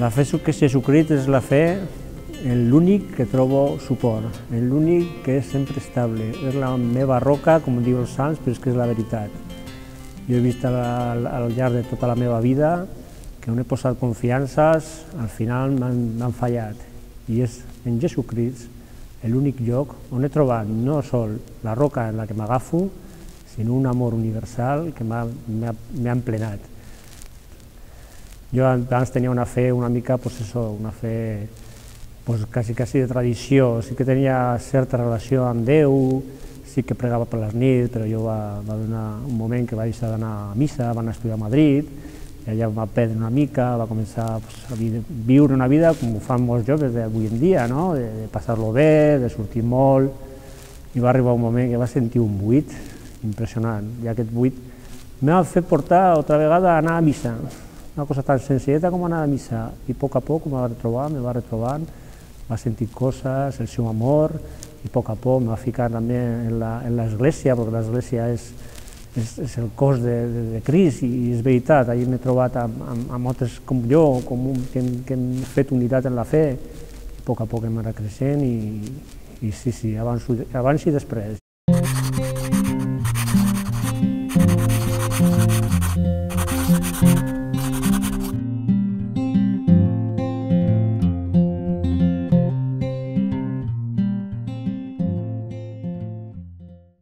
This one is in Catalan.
La fe que Jesucrist és la fe en l'únic que trobo suport, en l'únic que és sempre estable. És la meva roca, com diu els sants, però és que és la veritat. Jo he vist al llarg de tota la meva vida que on he posat confiances, al final m'han fallat. I és en Jesucrist l'únic lloc on he trobat no sol la roca en la que m'agafo, sinó un amor universal que m'ha emplenat. Jo abans tenia una fe una mica, una fe quasi de tradició, sí que tenia certa relació amb Déu, sí que pregava per les nits, però jo va donar un moment que vaig deixar d'anar a missa, va anar a estudiar a Madrid, i allà va perdre una mica, va començar a viure una vida com ho fan molts joves d'avui en dia, de passar-lo bé, de sortir molt, i va arribar un moment que va sentir un buit impressionant, i aquest buit m'ha fet portar altra vegada a anar a missa, una cosa tan senzilleta com anar a missa, i a poc me va retrobant, va sentir coses, el seu amor, i a poc me va ficar també en l'església, perquè l'església és el cos de Crist, i és veritat, allà m'he trobat amb altres com jo, que hem fet unitat en la fe, i a poc hem anat creixent, i sí, abans i després.